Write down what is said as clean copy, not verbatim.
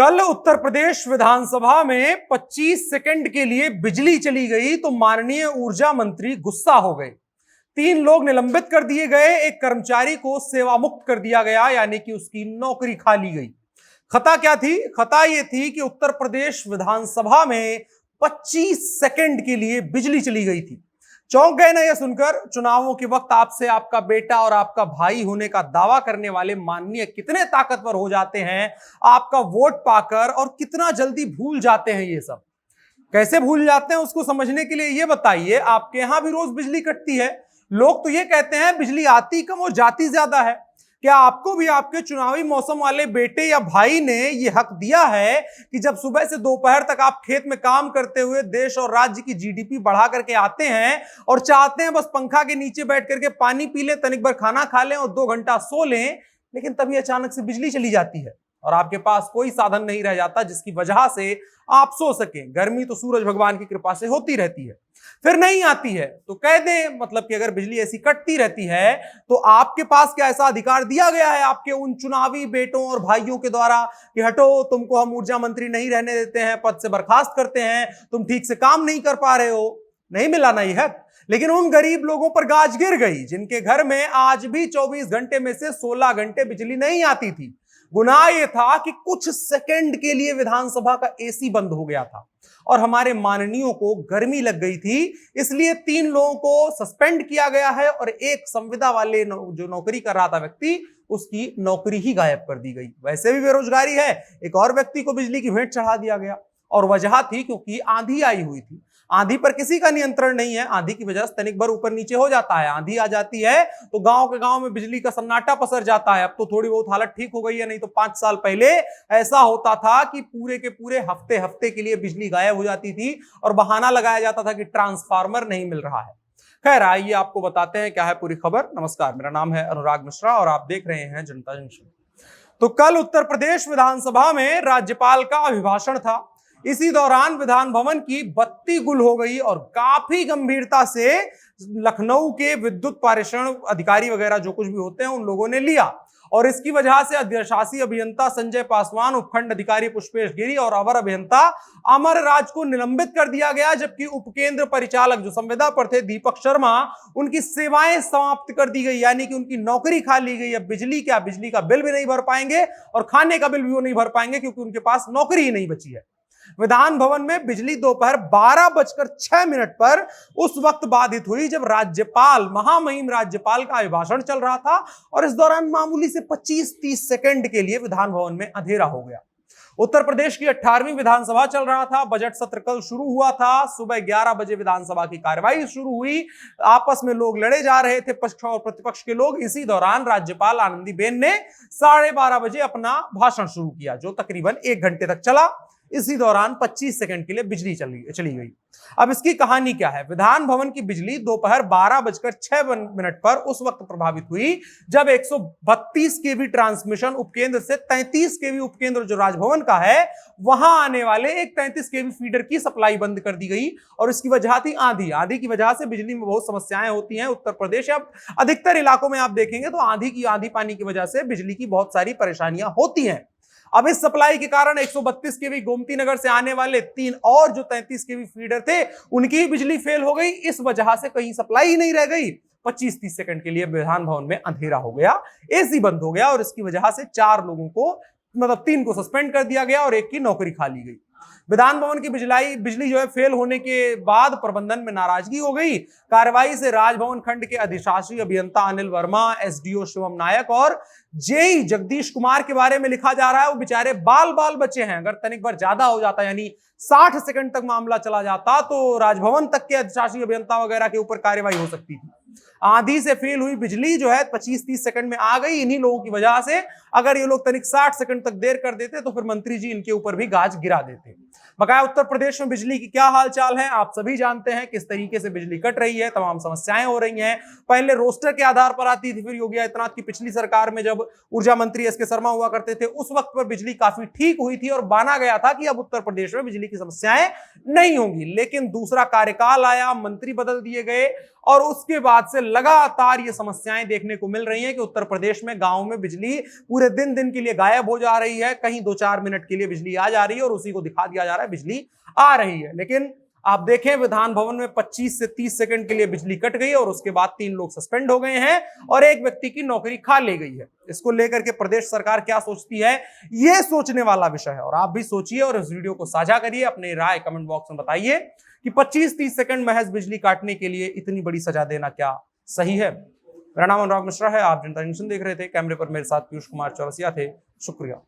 कल उत्तर प्रदेश विधानसभा में 25 सेकंड के लिए बिजली चली गई तो माननीय ऊर्जा मंत्री गुस्सा हो गए। 3 लोग निलंबित कर दिए गए, एक कर्मचारी को सेवा मुक्त कर दिया गया, यानी कि उसकी नौकरी खा ली गई। खता क्या थी? खता यह थी कि उत्तर प्रदेश विधानसभा में 25 सेकंड के लिए बिजली चली गई थी। चौंक गए ना यह सुनकर? चुनावों के वक्त आपसे आपका बेटा और आपका भाई होने का दावा करने वाले माननीय कितने ताकतवर हो जाते हैं आपका वोट पाकर, और कितना जल्दी भूल जाते हैं। ये सब कैसे भूल जाते हैं उसको समझने के लिए ये बताइए, आपके यहां भी रोज बिजली कटती है। लोग तो ये कहते हैं बिजली आती कम और जाती ज्यादा है। क्या आपको भी आपके चुनावी मौसम वाले बेटे या भाई ने यह हक दिया है कि जब सुबह से दोपहर तक आप खेत में काम करते हुए देश और राज्य की जीडीपी बढ़ा करके आते हैं और चाहते हैं बस पंखा के नीचे बैठ करके पानी पी लें, तनिक भर खाना खा लें और 2 घंटा सो लें, लेकिन तभी अचानक से बिजली चली जाती है और आपके पास कोई साधन नहीं रह जाता जिसकी वजह से आप सो सकें? गर्मी तो सूरज भगवान की कृपा से होती रहती है, फिर नहीं आती है तो कह दें मतलब कि अगर बिजली ऐसी कटती रहती है तो आपके पास क्या ऐसा अधिकार दिया गया है आपके उन चुनावी बेटों और भाइयों के द्वारा कि हटो, तुमको हम ऊर्जा मंत्री नहीं रहने देते हैं, पद से बर्खास्त करते हैं, तुम ठीक से काम नहीं कर पा रहे हो? नहीं मिला ना यह हक। लेकिन उन गरीब लोगों पर गाज गिर गई जिनके घर में आज भी 24 घंटे में से 16 घंटे बिजली नहीं आती थी। गुनाह यह था कि कुछ सेकंड के लिए विधानसभा का एसी बंद हो गया था और हमारे माननीयों को गर्मी लग गई थी, इसलिए 3 लोगों को सस्पेंड किया गया है और एक संविदा वाले जो नौकरी कर रहा था व्यक्ति, उसकी नौकरी ही गायब कर दी गई। वैसे भी बेरोजगारी है, एक और व्यक्ति को बिजली की भेंट चढ़ा दिया गया और वजह थी क्योंकि आंधी आई हुई थी। आंधी पर किसी का नियंत्रण नहीं है, आंधी की वजह से तनिक भर ऊपर नीचे हो जाता है। आंधी आ जाती है तो गांव के गांव में बिजली का सन्नाटा पसर जाता है। अब तो थोड़ी बहुत हालत ठीक हो गई है, नहीं तो 5 साल पहले ऐसा होता था कि पूरे के पूरे हफ्ते हफ्ते के लिए बिजली गायब हो जाती थी और बहाना लगाया जाता था कि ट्रांसफार्मर नहीं मिल रहा है। खैर, आइए आपको बताते हैं क्या है पूरी खबर। नमस्कार, मेरा नाम है अनुराग मिश्रा और आप देख रहे हैं जनता जंक्शन। तो कल उत्तर प्रदेश विधानसभा में राज्यपाल का अभिभाषण था। इसी दौरान विधान भवन की बत्ती गुल हो गई और काफी गंभीरता से लखनऊ के विद्युत पारेषण अधिकारी वगैरह जो कुछ भी होते हैं उन लोगों ने लिया और इसकी वजह से अधिशासी अभियंता संजय पासवान, उपखंड अधिकारी पुष्पेश गिरी और अवर अभियंता अमर राज को निलंबित कर दिया गया, जबकि उपकेंद्र परिचालक जो संविदा पर थे दीपक शर्मा, उनकी सेवाएं समाप्त कर दी गई, यानी कि उनकी नौकरी खा ली गई। अब बिजली क्या, बिजली का बिल भी नहीं भर पाएंगे और खाने का बिल भी वो नहीं भर पाएंगे क्योंकि उनके पास नौकरी ही नहीं बची है। विधान भवन में बिजली दोपहर 12:06 पर उस वक्त बाधित हुई जब राज्यपाल, महामहिम राज्यपाल का अभिभाषण चल रहा था और इस दौरान मामूली से 25-30 सेकंड के लिए विधान भवन में अंधेरा हो गया। उत्तर प्रदेश की 18वीं विधानसभा चल रहा था। बजट सत्र कल शुरू हुआ था। सुबह 11 बजे विधानसभा की कार्यवाही शुरू हुई। आपस में लोग लड़े जा रहे थे, पक्ष और प्रतिपक्ष के लोग। इसी दौरान राज्यपाल आनंदीबेन ने 12:30 बजे अपना भाषण शुरू किया जो तकरीबन 1 घंटे तक चला। इसी दौरान 25 सेकंड के लिए बिजली चली गई। अब इसकी कहानी क्या है? विधान भवन की बिजली दोपहर 12:06 पर उस वक्त प्रभावित हुई जब 132 केवी ट्रांसमिशन उपकेंद्र से 33 केवी उपकेंद्र जो राजभवन का है वहां आने वाले एक 33 केवी फीडर की सप्लाई बंद कर दी गई और इसकी वजह थी आंधी। आंधी की वजह से बिजली में बहुत समस्याएं होती हैं। उत्तर प्रदेश अब अधिकतर इलाकों में आप देखेंगे तो आंधी पानी की वजह से बिजली की बहुत सारी परेशानियां होती हैं। अब इस सप्लाई के कारण 132 केवी गोमती नगर से आने वाले 3 और जो 33 केवी फीडर थे उनकी बिजली फेल हो गई। इस वजह से कहीं सप्लाई ही नहीं रह गई। 25-30 सेकंड के लिए विधान भवन में अंधेरा हो गया, एसी बंद हो गया और इसकी वजह से 4 लोगों को, मतलब 3 को सस्पेंड कर दिया गया और 1 की नौकरी खा ली गई। विधान भवन की बिजली जो है फेल होने के बाद प्रबंधन में नाराजगी हो गई। कार्यवाही से राजभवन खंड के अधिशासी अभियंता अनिल वर्मा, एसडीओ शिवम नायक और जेई जगदीश कुमार के बारे में लिखा जा रहा है। वो बेचारे बाल बचे हैं। अगर तनिक बार ज्यादा हो जाता, यानी 60 सेकंड तक मामला चला जाता तो राजभवन तक के अधिशासी अभियंता वगैरह के ऊपर कार्रवाई हो सकती थी। आंधी से फेल हुई बिजली जो है 25-30 सेकंड में आ गई इन्हीं लोगों की वजह से। अगर ये लोग तनिक 60 सेकंड तक देर कर देते तो फिर मंत्री जी इनके ऊपर भी गाज गिरा देते। बकाया उत्तर प्रदेश में बिजली की क्या हालचाल है आप सभी जानते हैं, किस तरीके से बिजली कट रही है, तमाम समस्याएं हो रही हैं। पहले रोस्टर के आधार पर आती थी, फिर योगी आदित्यनाथ की पिछली सरकार में जब ऊर्जा मंत्री एसके शर्मा हुआ करते थे उस वक्त पर बिजली काफी ठीक हुई थी और माना गया था कि अब उत्तर प्रदेश में बिजली की समस्याएं नहीं होंगी। लेकिन दूसरा कार्यकाल आया, मंत्री बदल दिए गए और उसके बाद से लगातार ये समस्याएं देखने को मिल रही हैं कि उत्तर प्रदेश में गांव में बिजली पूरे दिन के लिए गायब हो जा रही है, कहीं 2-4 मिनट के लिए बिजली आ जा रही है और उसी को दिखा दिया जा रहा है बिजली आ रही है। लेकिन आप देखें विधान भवन में 25 से 30 सेकंड के लिए बिजली कट गई और उसके बाद 3 लोग सस्पेंड हो गए हैं और एक व्यक्ति की नौकरी खा ली गई है। इसको लेकर के प्रदेश सरकार क्या सोचती है, यह सोचने वाला विषय है। और आप भी सोचिए और इस वीडियो को साझा करिए, अपनी राय कमेंट बॉक्स में बताइए कि 25-30 सेकंड महज बिजली काटने के लिए इतनी बड़ी सजा देना क्या सही है। मेरा नाम अनुराग मिश्रा है, आप जनता जंक्शन देख रहे थे। कैमरे पर मेरे साथ पीयूष कुमार चौरसिया थे। शुक्रिया।